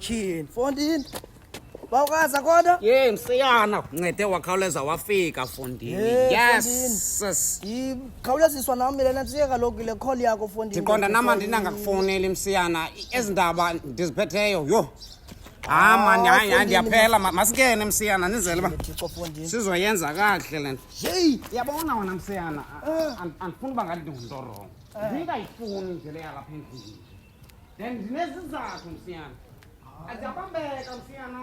Kin, Fondini. Bawukaza kodwa? Ye msiyana ncede wakhawuleza wafika Fondini. Yes. Yikhawuleziswa nami lena nsiye kaloku le call yakho Fondini. Ndiqonda nama ndinangakufonela msiyana ezindaba ndiziphetheyo yo. Man hayi ndiyaphela masikene msiyana nizele ba. Sizoyenza kahle lento. Hey, uyabona wena msiyana andifuni uba ngathi ndingumntoro. Ndingayifuni nje le yalapha endlini. Then ndinezizathu msiyana. Aziyabambeka msiyana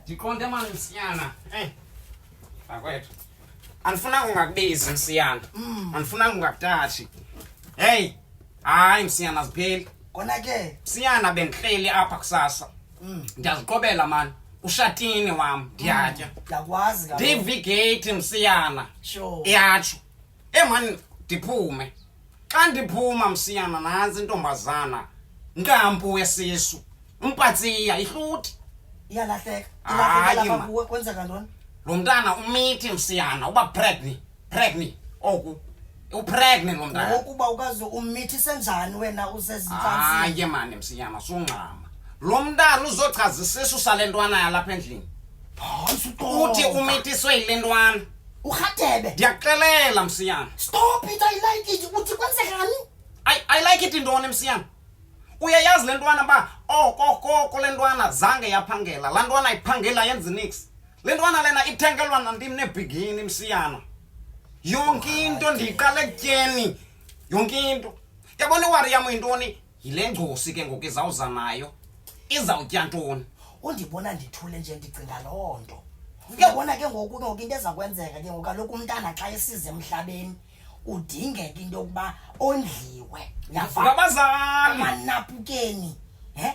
Ndiqonde manje msiyana bakwethu andifuna ungakubizi msiyana andifuna ungakutashi hey hayi msiyana zipheli kona ke msiyana bendihleli apha kusasa ndiyaziqobela man ushatini wami ndiyatya yakwazi ka divigate msiyana sure yatsho man ndiphume xa ndiphuma msiyana nansi intombazana nkampu yesisu umpatsiya ihluthi iyalahleka ilahleka lapha kwenza kantoni lo mntana umithi msiyana uba pregnant oku upregnant lo mntana ukuba ukazi umithi senjani wena usezinhlanzi hayi manje msiyana sungqama lo mntana uzochaza isisu salentwana yalapha endlini uthi umithiswe yilentwana ukhadebe ndiyakuxelela msiyana stop it I like it uthi kwenzekani I like it intoni msiyana uyayazi lentwana ba koko lentwana zange yaphangela lantwana iphangela yenza nix lentwana lena ithengelwa nandim nebhigini msiyana yonke into ndiqale kutyeni yonke into yabona iwari yami intoni yile ngcosi ke ngoku izawuza nayo izawutya ntoni undibona ndithule nje ndicinga loo nto uyabona ke ngoku into eza kwenzeka ke ngoku kaloku umntana xa esize emhlabeni udingeka into yokuba ondliwe ngabazali amanapukeni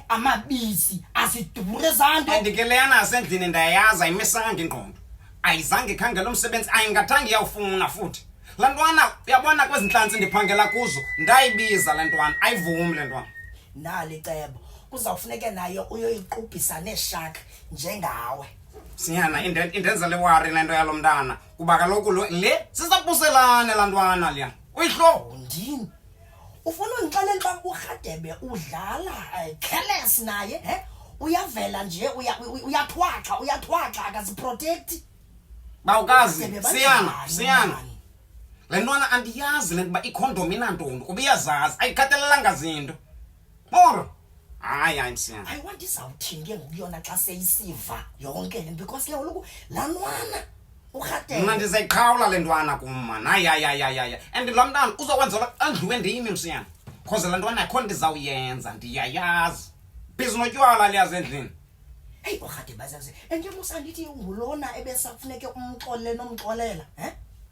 amabisi asidure zanto andikeleyana asendlini ndayayazi ayimisanga ingqondo ayizange ikhangela umsebenzi ayingathanga iyawufuna futhi lantwana uyabona kwezinhlanzi ndiphangela kuzo ndayibiza lentwana ayivumi lentwana nali cebo kuzawufuneka nayo uyoyiqubhisa neshaka njengawe siyana indenza le wari lento yalomntana kuba kaloku le sizabuselane lantwana liya uyihlo ndini ufuna ungixelela uba uRhadebe udlala careless naye uyavela nje uyathwaxa akaziprotect bawukazi siyana lentwana andiyazi lekuba ikhondom inantoni kuba iyazazi ayikhathalelanga zinto moro hayi msiyana I want izawuthini ke ngokuyona xa seyisiva yonke le because ke oloku lanwana uRhadebe mna ndizayiqhawula lentwana kuma hayi and lo mntana uzokwenza andliwe ndimi msiyana cause lentwana yakho ndizawuyenza ndiyayazi bhizi notywala liyazi endlini hey uRhadebe bazazi enjemusa ndithi ngulona ebesafuneke umxolele nomxolela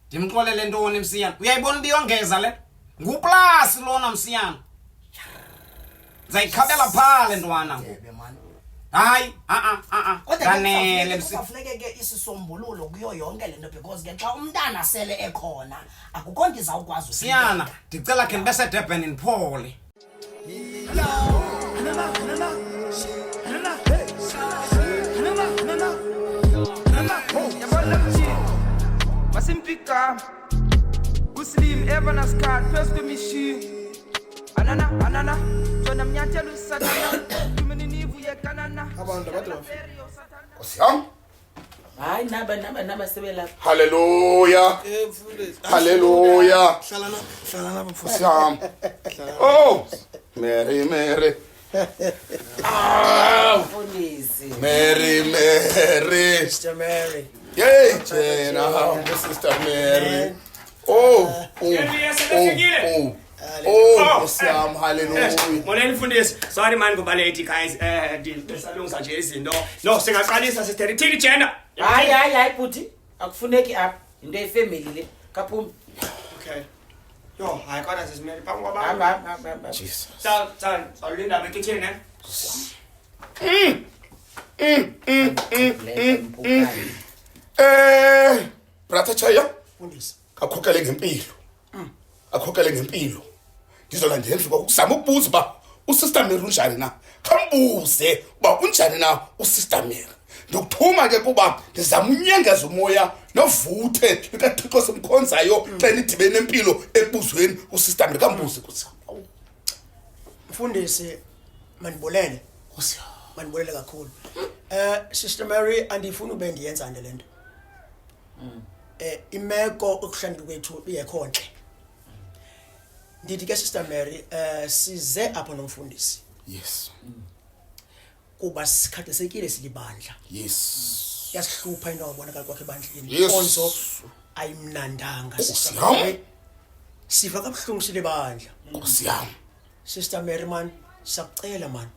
ndimxolele ntoni msiyana uyayibona biyongeza le nguplasi lona msiyana zayikhabela phale ntwana hayi kanele kusafuneke ke isisombululo kuyo yonke lento because ke xa umntana sele ekhona akukho nto izawukwazi siyana ndicela khe ndibe seDurban ndiphole Masimpika Muslim Evanas card first to me she Anana Jona mnyathela usatana Tumini nivu ye kanana abantu Osiyam hayi naba sebela haleluya haleluya hlala lapha mfowethu Osiyam oh Mary mfundisi Mary Sister Mary yey Jena Sister Mary oh Osiyam hallelujah molweni mfundisi sorry man ngoba late guys ndisalungisa nje izinto no singaqalisa sister ithini gender hayi bhuti akufuneki apha into yefamily le kaphumi okay Yo, hayi kodwa sesimele phambi Hamba kwabantu. hamba hamba. Jesus. Sawulinda apha ekitchen ne? Brother Chaya, Mfundisi. akhokele ngempilo. Akhokele ngempilo. Ngizola ndenza ukuzama ukubuza ba uSister Mary unjani na? Khambuze ba unjani na uSister Mary. Ndokuthuma ke kuba ndizama unyengeza umoya novuthe likaThixo semkhonzayo xa nidibene empilo ekubuzweni uSister Mary kambuze kusa. Mfundisi manibulele Nkosi. manibulele kakhulu. Sister Mary andifuna ube ndiyenza nje lento. Imeko okuhlanjwe kwethu iyekhonhle. Ndithi ke Sister Mary size apha nomfundisi Yes. kuba sikhathesekile silibandla. Yes. Yasihlupha into obonakala kwakhe ebandleni. Yes. Konzo ayimnandanga Sister Nkosi yam. Mary. Sifa kabuhlungu silibandla. Nkosi yam. Sister Mary man, sakucela man.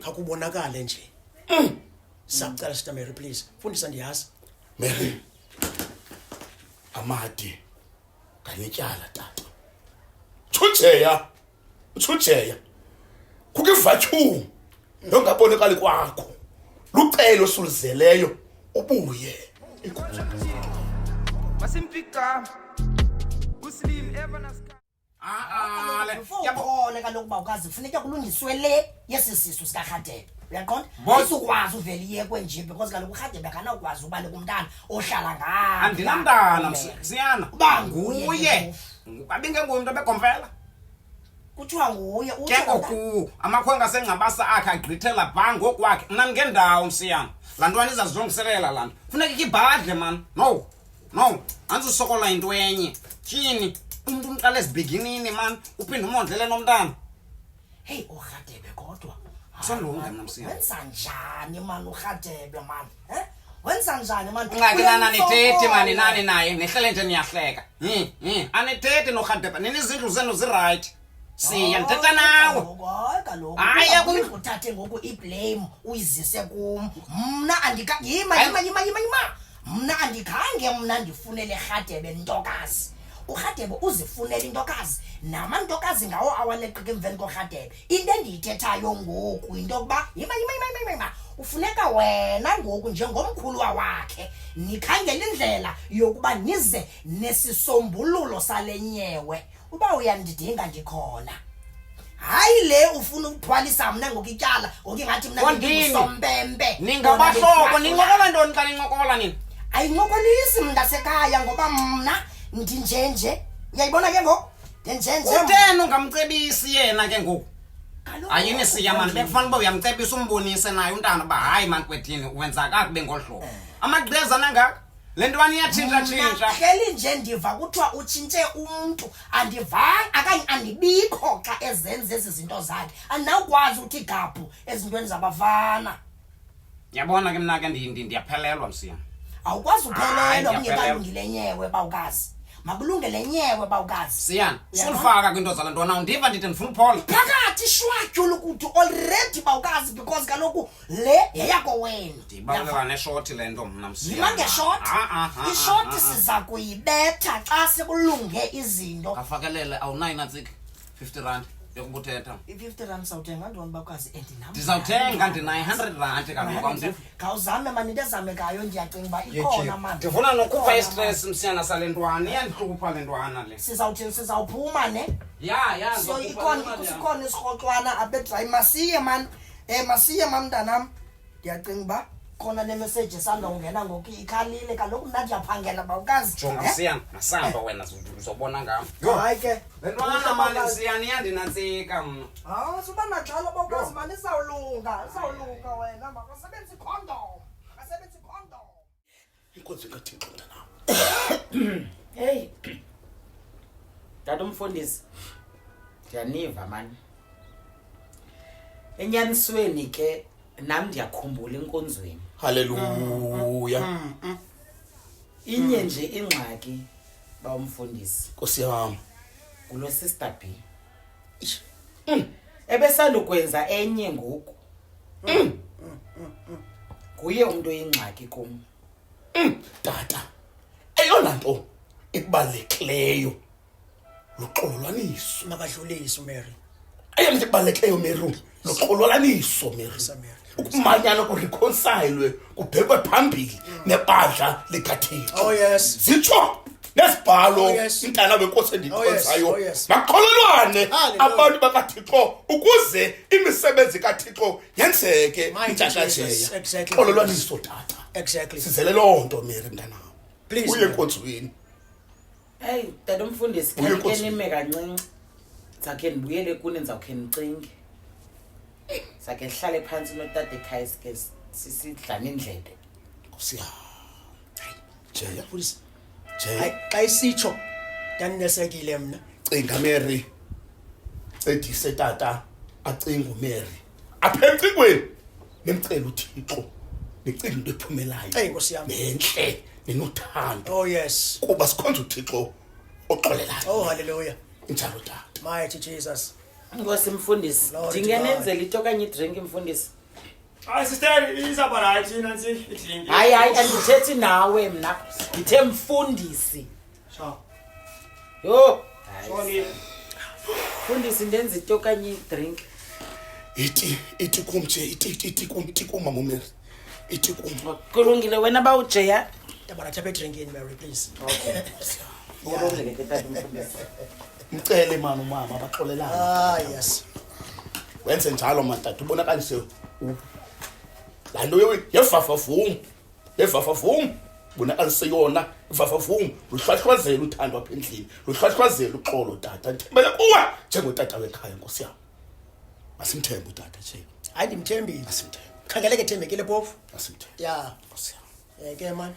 Akubonakala nje. Sakucela Sister Mary please. Fundisa ndiyazi. Mary. Amadi. Ngaletyala tata. Thujeya. Kukivathu. Nongabonakali kwakho. Lucelo suluzeleyo ubuye. Masimpika. Kuslim Evans Card. Ukhole kaloku uba ukazi kufuneka kulungiswe le yesisisu sikaRhadebe. Uyaqonda? Boss. Isukwazi uvele iyekwe nje because kaloku uRhadebe akanawukwazi ubaleka umntana ohlala ngapha. Andinamntana msiyana. Uba nguye. Nguye. Abinge ngumuntu abekomfela. Kuthiwa nguye Ke ngoku amakhwenga sengcabasa akhe agqithela bha ngokwakhe mna ngendawo msiyana. Laa ntwana izazilungiselela laa nto. Funeka ikibhadle man. No. Andizosokola into enye. Tyhini umuntu umqala ezibeginini man uphinde umondlele nomntana. Hey uRhadebe kodwa. Sonlunga mna msiyana. Wenza njani man uRhadebe man? Wenza njani man? Ngaki nana nithethi mani nani naye nehlele nje niyahleka. Anithethi noRhadebe nini izindlu zenu ziright. Siya ndithetha nawe. Kaloku. Hayi uthathe ngoku iblame uyizise kum. Mna yima. Mna andikhange mna ndifunele Rhadebe ntokazi. uRhadebe uzifunela intokazi namantokazi ngawo awaleqika emveni koRhadebe. Into endiyithethayo ngoku into yokuba yima ufuneka wena ngoku njengomkhulu wakhe nikhangela indlela yokuba nize nesisombululo sale nyewe. Uba uyandidinga ndikhona. Hayi le ufuna ukuthwalisa mna ngokutyala ngokungathi mna ngingusombembe. Ningabahlobo nincokola ntoni xa nincokola nini? Ayincokolisi mntasekhaya ngoba mna ndinjenje. Uyayibona ke ngoku? Ndinjenje. Utheni ungamcebisi yena ke ngoku? Kaloku Ayini siya man bekufanele uba uyamcebisa umbonise naye untana uba hayi man kwethini wenza kakubi ngolhlobo. Amagqeza nangaka le ntwana iyatshintsha. Hleli nje ndiva kuthiwa utshintshe umntu andivanga akanye andibikho xa ezenza ezi zinto zakhe. Andinawukwazi uthi gabhu ezintweni zabafana. Yabona ke mna ke ndiyaphelelwa msiyana. Awukwazi uphelelwa Hayi, kungekalungile nyewe bawukazi. Makulungele nyewe bawukazi. Siyana sulifaka kwinto zala ntwana undiva ndithi ndifuna uphola. Phakathi shwatyulu kuthi already bawukazi because kaloku le yeyakho wena. Ndibaleka neshoti le nto mna msiyana. Yima ngeshoti. Ishoti siza kuyibetha xa sekulunge izinto. Afakelele awunayo nantsika 50 rand yokubuthetha. I-50 rand sawuthenga ntoni bawukazi endinam. Ndizawuthenga ndinayo 100 rand kaloku amntu. Khawuzame mani into ezamekayo ndiyacinga uba ikhona mani. Ndifuna nokukhupha istress msiyana sale ntwana iyandihlupha le ntwana le. Sizawuphuma ne? Ya So ikhona isirhoxwana apha edrayi masiye mani. Masiye mani mntanam. Ndiyacinga uba khona le message esanda ungena ngoku ikhalile kaloku mna ndiyaphangela bawukazi. Jonga msiyana masamba wena uzobona ngam. Hayi ke. Le ntwana mani msiyana iyandinantsika mna. Suba naxhala bawukazi mani isawulunga wena makasebenzise ikhondom. Inkonzo kaThixo mntanam. Hey. Tata umfundisi. Ndiyaniva man. Enyanisweni ke nam ndiyakhumbula inkonzweni. Hallelujah. Inye nje ingxaki bawumfundisi. Nkosi yami. Kulo Sister B. Ebesandukwenza enye ngoku. Kuye umuntu oyingxaki kum. Tata. Eyona nto ibalulekileyo luxololwaniso makadlulise uMary ayamntu kubalulekileyo Mary luxololwaniso Mary Samary ukumanyana kureconcile kubhekwe phambili nebandla likaThixo Oh yes zitsho nesibhalo Oh, yes. intana wenkosi Oh, endikhonzayo yes. maxololwane Hallelujah. abantu bakaThixo ukuze imisebenzi kaThixo yenzeke Mighty intshatshajeya Jesus, exactly. xololwaniso tata exactly sizele lonto Mary mntanami Please, uye Mary. enkonzweni Hey, tata umfundisi Uye khe Nkosi. nime kancinci. Sakhe ndibuyele kuni ndizawukhe ndicinge. Sakhe hlale phansi notata ekhaya sike sisidlana indlebe. Nkosi yami hayi jeya Mfundisi jeya hayi xa isitsho ndaninesekile mna cinga Mary cedise tata acinga uMary apha encingweni nemcela uThixo nicinga into ephumelayo Hey, Nkosi yami. nenhle nenothando oh yes kuba sikhonza uThixo oxolelayo oh hallelujah injalo tata mighty Jesus Nkosi mfundisi, Lord ndingenenzela into okanye idrink mfundisi. Hayi sister izaba right nansi idrink. Hayi andithethi nawe mna. Ngithe mfundisi. Sha. Yo, Sorry. mfundisi ndenza into okanye idrink. ithi kumje ithi kumama uMary ithi kum Kulungile wena bawujeya. tabana tapha drinkini Mary please Kulungile ke tata umfundisi. mcele mama umama abaxolelana yes wenze njalo matata ubonakalise lanto yevavavum bonakalise yona ivavavum luhlwahlwazela uthando apha endlini luhlwahlwazela uxolo tata ndithembele kuwe njengotata wekhaya Nkosi yami masimthembe utata nje hayi ndimthembile masimthembe khangeleke thembekile phofu masimthembe ya Nkosi yami ke man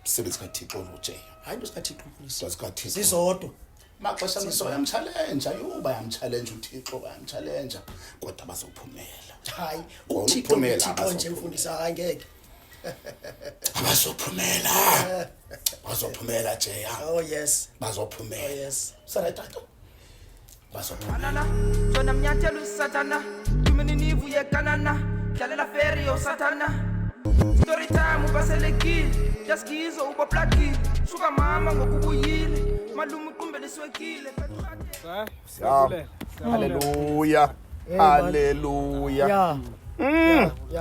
msebenzi kaThixo lojeya hayi into sikaThixo mfundisi msebenzi kaThixo sizodwa maxesha bayamchallenge bayamchallenge uThixo bayamchallenge kodwa bazophumela hayi Kona uThixo ukuphumela, uThixo nje abazophumela. mfundisi hayi ngeke bazophumela jeya oh yes oh bazophumela yes sara tata bazophumela Anana, Jona mnyathelo usatana. Tumeninivu yekanana. Dlalela feri yo satana. Story time ubaselekile. Jaskizo uboplakile. Shuka mama ngokubuyile. Malume uqumbele swekile. haleluya haleluya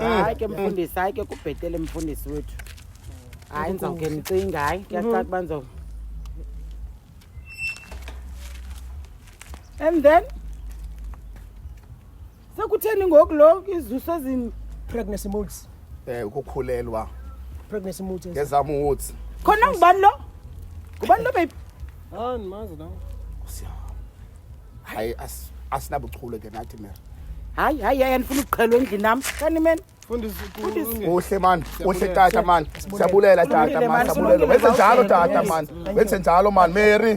Hayi ke mfundisi, hayi ke kubhetele mfundisi wethu. Hayi ndizawukhe ndicinga, hayi kuyacaca uba ndizo. And then sekutheni ngoku lo izuso ezini pregnancy moods ukukhulelwa pregnancy moods ngezamuthi khona ngubani lo? Ngubani lo baby? hayi asinabuchule ke nathi mina Hayi andifuna ukuqhelwa endlini nami. Kani man? uhle man uhle tata man siyabulela tata man siyabulela wenze njalo tata man wenze njalo man Mary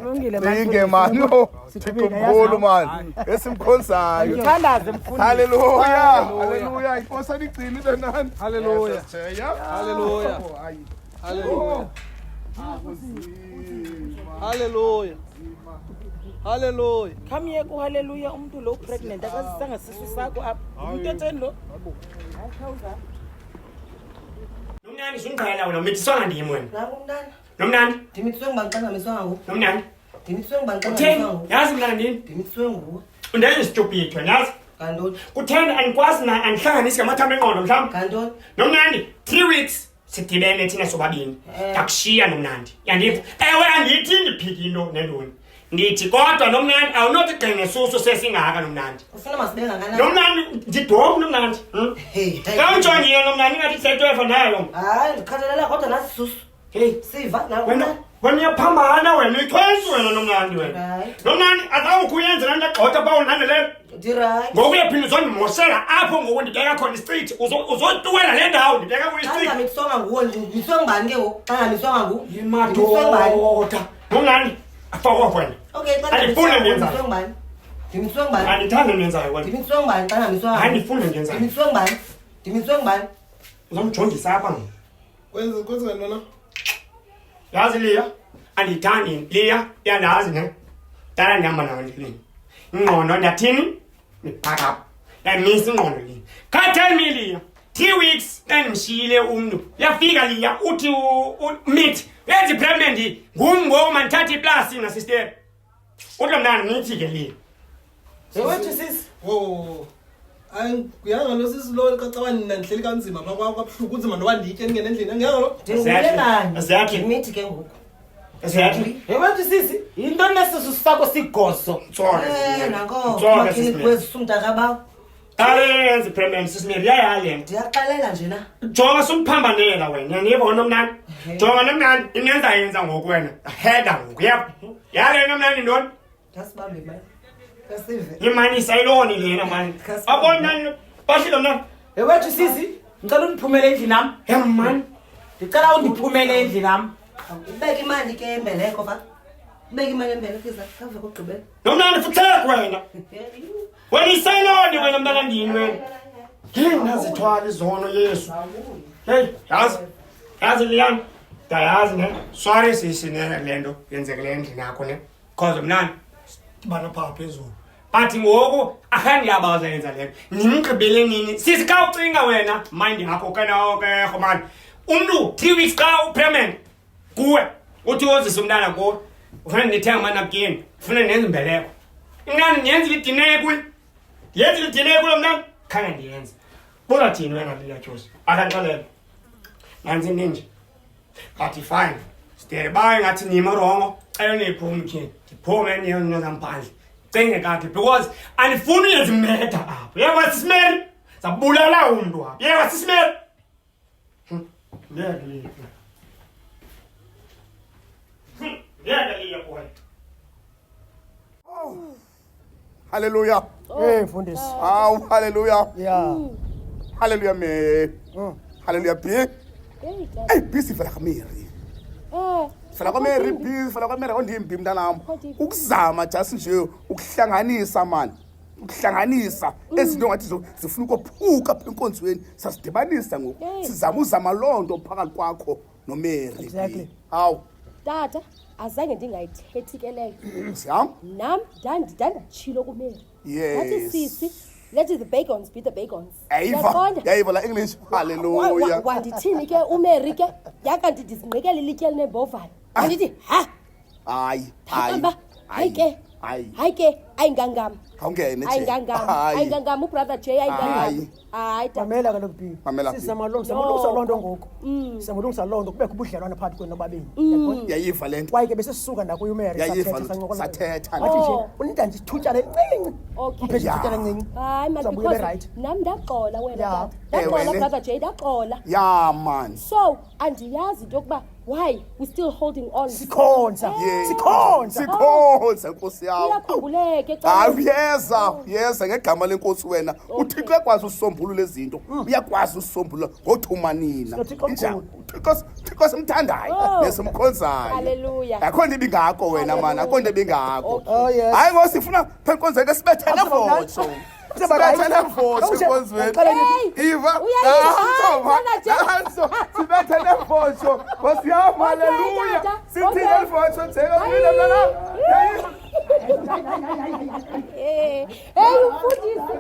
inge man no Thixo man esimkhonzayo Ngithandaze mfundisi. haleluya haleluya inkosi aligcine nani haleluya Hallelujah. Hallelujah. Hallelujah. Hallelujah. Come here ku hallelujah umuntu lo pregnant akazisanga sisu sakho apha. Umntetheni lo? Nomnani sungiqala wena umithiswanga ndimi wena. Ngakumntana Nomnani, ndimithiswe ngibaqanganiswanga nguwe nomnani. ndimithiswe Kutheni? ngibaqanganiswanga nguwe Yazi mina ndini? ndimithiswe nguwe Undenza stupid wena yazi? kantoni Kutheni andikwazi na andihlanganisi ngamathambo engqondo mhlawumbe? kantoni Nomnandi 3 weeks sidibene thina sobabini. Ndakushiya nomnandi. Yandiva. Ewe andithi ndiphiki into nentoni. Ndithi kodwa nomnandi awunothi gqenge susu sesingaka nomnandi. ufuna masibe ngakanani Nomnandi ndidobu nomnandi. hey Kawujongile nomnandi ngathi setwefa nayo. hayi ndikhathalela kodwa nasi susu Hey, siva nawe wena uyaphambana wena ikhwezi wena nomnandi wena. Hayi. Nomnandi azawukuyenza lento egxotha bawulandele. ndirayi Ngoku uyaphinda uzondimoshela apho ngoku ndibeka khona istreet uzotuwela le ndawo ndibeka kuyo xa istreet. ngamiswanga nguwe ndimiswe ngubani ke ngoku xa ngamiswanga nguwe ndimiswe ngubani Imadoda. Nomnandi afakwa wena. okay xa Andifuni ngamiswanga ndenza. ndimiswe ngubani ndimiswe ngubani Andithandi nenzayo wena. ndimiswe ngubani xa ngamiswanga Hayi ndifuna ndenzayo. ndimiswe ngubani ndimiswe ngubani Uzomjongisa apha ngoku. Kwenza ntona? Yazi Leah, andithandi Leah, yandazi ne. Dala ndihamba nawe ndilini. Ingqondo ndiyathini? Nipack up. Yamisa ingqondo le. Can't tell me Leah. 3 weeks engishile umntu yafika liya uthi meet yenza pregnant ngumngo manthatha iplasi na sister utlo mntana nithi ke liya Yewethu sisi. Wo. Angiyanga lo sisilo kacabani nandihleli kanzima kwabuhlungu kunzima noba nditye ngene endlini angiyanga lo. Exactly. Mithi ke ngoku. Exactly. Yewethu sisi, into nesisu sakho sigoso. Nanko. Tsonga, Makhini sisime. kwezisumta kabawo. Ayenza pregnant sisimiri yayale. Ndiyaxalela nje na. Jonga sumphambanela wena. Yaniyibona nomnani. Jonga nomnani inenza yenza ngokwena. Header ngoku. Yale nomnani ndoni. Ngasibambe manje. Kasive. Imani sayiloni lena mani. Abona bashilo mna. Yewethu sisi, ngicela uniphumele endlini nami. Man. Ngicela undiphumele endlini nami. Ubeka imali ke embeleko fa. Ubeka imali embeleko iza kave kugqibela. Nomnani futheka wena. Wena isayiloni wena mntana ndini wena. Ngingazithwala izono Yesu. Hey, yazi Lian. Dayazi ne. Sorry sisi ne lento yenzekile endlini yakho ne. Cause mnani bana pha phezulu. But ngoku akhandiyabaza yenza lento. Nimgqibele nini? Sisi ka ucinga wena mind yakho kana ke khomani. Umntu 3 weeks ka upregnant. Kuwe uthi wozisa umntana kuwe. Ufanele nithenga amanapkin. Ufuna nenze imbeleko. Ingani niyenze idine kuyi. Yenze idine kulo mntana. Khanga ndiyenze. Bona thini wena liyachosi. Akanxalela. Nanzi ninja. But fine. Stay by ngathi nima rongo. Ayone iphume kini. Iphume niyo zamphandle. Cinge kakhe because anifuni yenze meta apha. Yeba sisimeli. Sabulala umuntu apha. Yeba sisimeli. Ngiyadlila. Ngiyadlila boy. Hallelujah. Mfundisi. Aw, hallelujah. Yeah. Hallelujah me. Hallelujah B. Hey, busy fela kameri. Fela kameri busy fela kameri ondimbi mntanami. Ukuzama just nje ukuhlanganisa man. Ukuhlanganisa ezinto ngathi zifuna ukuphuka apha enkonzweni sasidibanisa ngoku. Sizama uzama lonto phakathi kwakho noMary. Exactly. Aw. Tata azange ndingayithethi ke leyo Siyam? nam ndandatshilo kumeli Yes. Ngathi sisi let the bacons be the bacons Yayiva la English. Hallelujah. wandithini ke uMary ke yakanti ndizingqikela ilitye elinebhovane andithi ha Hayi. hamba hayi ke Hayi. ayingangam Awungene nje. ayingangam ubrother Jay ayingangam hayi Mamela kaloku B. Mamela, B. Sizamalungisa lonto ngoku. Sizamalungisa lonto kubekho ubudlelwane phakathi kwenu nobabini. Yayiva lento. Kwaye ke besisuka nakuyo uMary Yayiva sancokola. sathetha. Wathi nje unida nje ithutyana encinci. Okay. Uphethe ithutyana encinci. hayi man Uzawubuya because right. nam ndaxola wena Yeah. tata ndaxola wena. brother Jay ndaxola Yeah man. so andiyazi into yokuba why we still holding on Sikhonza. Yeah. Sikhonza. Sikhonza Nkosi yami. uyakhumbuleke Hayi yeza ngegama lenkosi wena. uThixo uyakwazi usombulula izinto. Uyakwazi usombulula ngothuma nina. Uthixo Injani? Uthixo simthandayo nesimkhonzayo. Hallelujah. Akho nto ibingako wena man, akho nto ibingako. Oh yes. Hayi ngosifuna phe enkonzweni sibethele votsho. Sibethele votsho enkonzweni. Iva. Sibethele votsho. Nkosi yami haleluya. Sithile votsho njeka mina mntana. hey ufundisi